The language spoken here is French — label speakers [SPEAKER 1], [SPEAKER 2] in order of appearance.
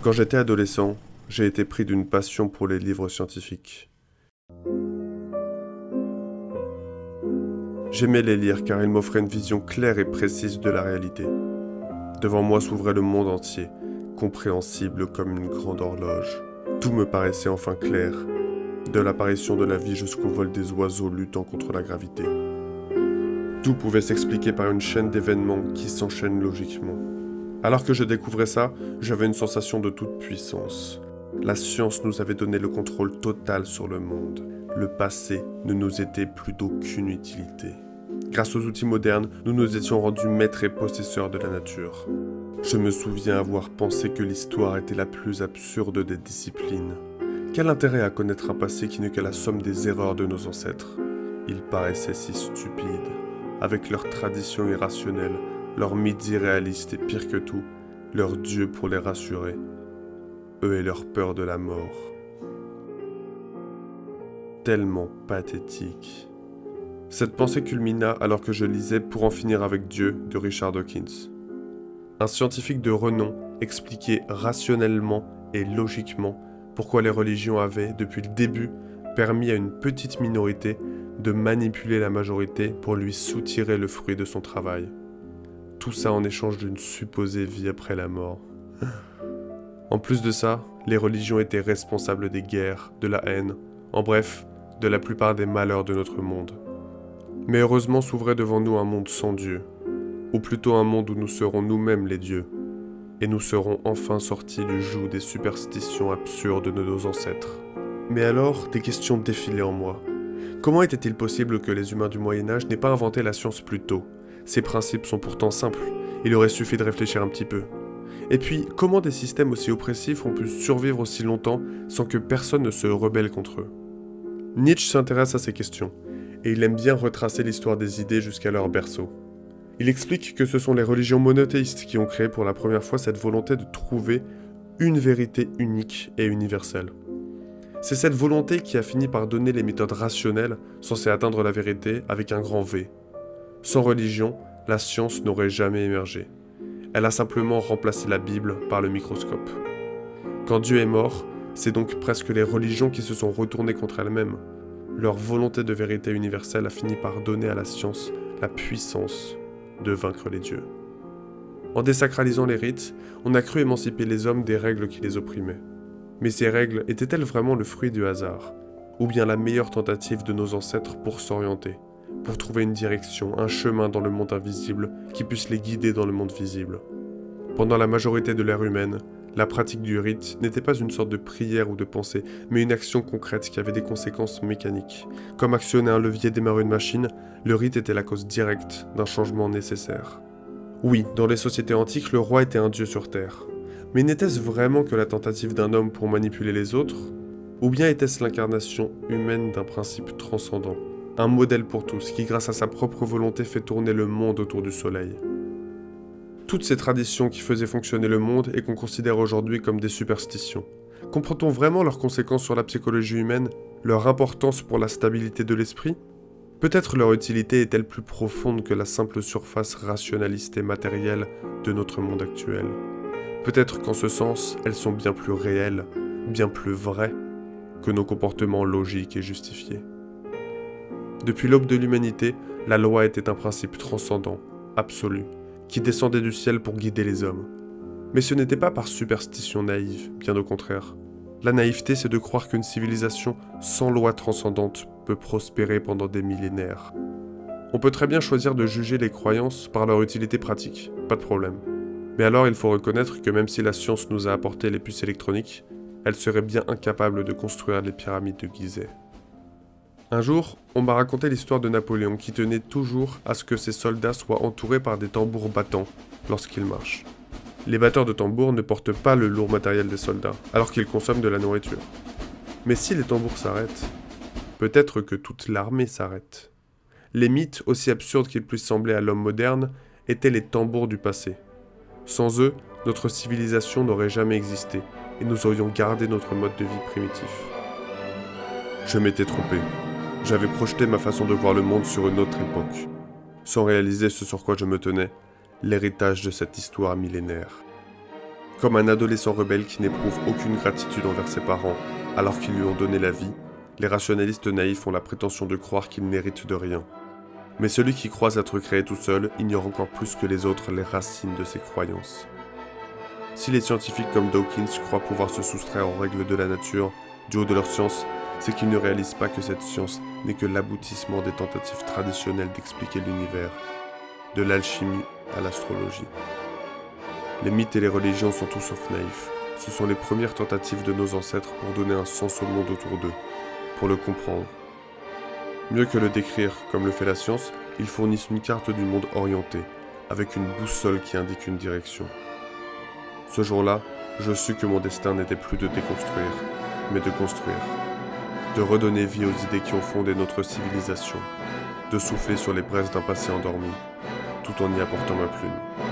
[SPEAKER 1] Quand j'étais adolescent, j'ai été pris d'une passion pour les livres scientifiques. J'aimais les lire car ils m'offraient une vision claire et précise de la réalité. Devant moi s'ouvrait le monde entier, compréhensible comme une grande horloge. Tout me paraissait enfin clair, de l'apparition de la vie jusqu'au vol des oiseaux luttant contre la gravité. Tout pouvait s'expliquer par une chaîne d'événements qui s'enchaînent logiquement. Alors que je découvrais ça, j'avais une sensation de toute puissance. La science nous avait donné le contrôle total sur le monde. Le passé ne nous était plus d'aucune utilité. Grâce aux outils modernes, nous nous étions rendus maîtres et possesseurs de la nature. Je me souviens avoir pensé que l'histoire était la plus absurde des disciplines. Quel intérêt à connaître un passé qui n'est que la somme des erreurs de nos ancêtres? Ils paraissaient si stupides, avec leurs traditions irrationnelles, leurs mythes irréalistes et pire que tout, leurs dieux pour les rassurer, eux et leur peur de la mort. Tellement pathétique. Cette pensée culmina alors que je lisais Pour en finir avec Dieu de Richard Dawkins. Un scientifique de renom expliquait rationnellement et logiquement pourquoi les religions avaient, depuis le début, permis à une petite minorité de manipuler la majorité pour lui soutirer le fruit de son travail. Tout ça en échange d'une supposée vie après la mort. En plus de ça, les religions étaient responsables des guerres, de la haine, en bref, de la plupart des malheurs de notre monde. Mais heureusement s'ouvrait devant nous un monde sans Dieu, ou plutôt un monde où nous serons nous-mêmes les dieux, et nous serons enfin sortis du joug des superstitions absurdes de nos ancêtres. Mais alors, des questions défilaient en moi. Comment était-il possible que les humains du Moyen-Âge n'aient pas inventé la science plus tôt ? Ces principes sont pourtant simples, il aurait suffi de réfléchir un petit peu. Et puis, comment des systèmes aussi oppressifs ont pu survivre aussi longtemps sans que personne ne se rebelle contre eux ? Nietzsche s'intéresse à ces questions, et il aime bien retracer l'histoire des idées jusqu'à leur berceau. Il explique que ce sont les religions monothéistes qui ont créé pour la première fois cette volonté de trouver une vérité unique et universelle. C'est cette volonté qui a fini par donner les méthodes rationnelles censées atteindre la vérité avec un grand V. Sans religion, la science n'aurait jamais émergé. Elle a simplement remplacé la Bible par le microscope. Quand Dieu est mort, c'est donc presque les religions qui se sont retournées contre elles-mêmes. Leur volonté de vérité universelle a fini par donner à la science la puissance de vaincre les dieux. En désacralisant les rites, on a cru émanciper les hommes des règles qui les opprimaient. Mais ces règles étaient-elles vraiment le fruit du hasard, ou bien la meilleure tentative de nos ancêtres pour s'orienter, pour trouver une direction, un chemin dans le monde invisible qui puisse les guider dans le monde visible? Pendant la majorité de l'ère humaine, la pratique du rite n'était pas une sorte de prière ou de pensée, mais une action concrète qui avait des conséquences mécaniques. Comme actionner un levier démarrer une machine, le rite était la cause directe d'un changement nécessaire. Oui, dans les sociétés antiques, le roi était un dieu sur terre. Mais n'était-ce vraiment que la tentative d'un homme pour manipuler les autres? Ou bien était-ce l'incarnation humaine d'un principe transcendant? Un modèle pour tous qui, grâce à sa propre volonté, fait tourner le monde autour du soleil. Toutes ces traditions qui faisaient fonctionner le monde et qu'on considère aujourd'hui comme des superstitions. Comprend-on vraiment leurs conséquences sur la psychologie humaine, leur importance pour la stabilité de l'esprit? Peut-être leur utilité est-elle plus profonde que la simple surface rationaliste et matérielle de notre monde actuel. Peut-être qu'en ce sens, elles sont bien plus réelles, bien plus vraies que nos comportements logiques et justifiés. Depuis l'aube de l'humanité, la loi était un principe transcendant, absolu, qui descendait du ciel pour guider les hommes. Mais ce n'était pas par superstition naïve, bien au contraire. La naïveté, c'est de croire qu'une civilisation sans loi transcendante peut prospérer pendant des millénaires. On peut très bien choisir de juger les croyances par leur utilité pratique, pas de problème. Mais alors il faut reconnaître que même si la science nous a apporté les puces électroniques, elle serait bien incapable de construire les pyramides de Gizeh. Un jour, on m'a raconté l'histoire de Napoléon qui tenait toujours à ce que ses soldats soient entourés par des tambours battants lorsqu'ils marchent. Les batteurs de tambours ne portent pas le lourd matériel des soldats, alors qu'ils consomment de la nourriture. Mais si les tambours s'arrêtent, peut-être que toute l'armée s'arrête. Les mythes, aussi absurdes qu'ils puissent sembler à l'homme moderne, étaient les tambours du passé. Sans eux, notre civilisation n'aurait jamais existé, et nous aurions gardé notre mode de vie primitif. Je m'étais trompé. J'avais projeté ma façon de voir le monde sur une autre époque, sans réaliser ce sur quoi je me tenais, l'héritage de cette histoire millénaire. Comme un adolescent rebelle qui n'éprouve aucune gratitude envers ses parents, alors qu'ils lui ont donné la vie, les rationalistes naïfs ont la prétention de croire qu'ils n'héritent de rien. Mais celui qui croit être créé tout seul ignore encore plus que les autres les racines de ses croyances. Si les scientifiques comme Dawkins croient pouvoir se soustraire aux règles de la nature, du haut de leur science, c'est qu'ils ne réalisent pas que cette science n'est que l'aboutissement des tentatives traditionnelles d'expliquer l'univers, de l'alchimie à l'astrologie. Les mythes et les religions sont tout sauf naïfs. Ce sont les premières tentatives de nos ancêtres pour donner un sens au monde autour d'eux, pour le comprendre. Mieux que le décrire, comme le fait la science, ils fournissent une carte du monde orientée, avec une boussole qui indique une direction. Ce jour-là, je sus que mon destin n'était plus de déconstruire, mais de construire. De redonner vie aux idées qui ont fondé notre civilisation, de souffler sur les braises d'un passé endormi, tout en y apportant ma plume.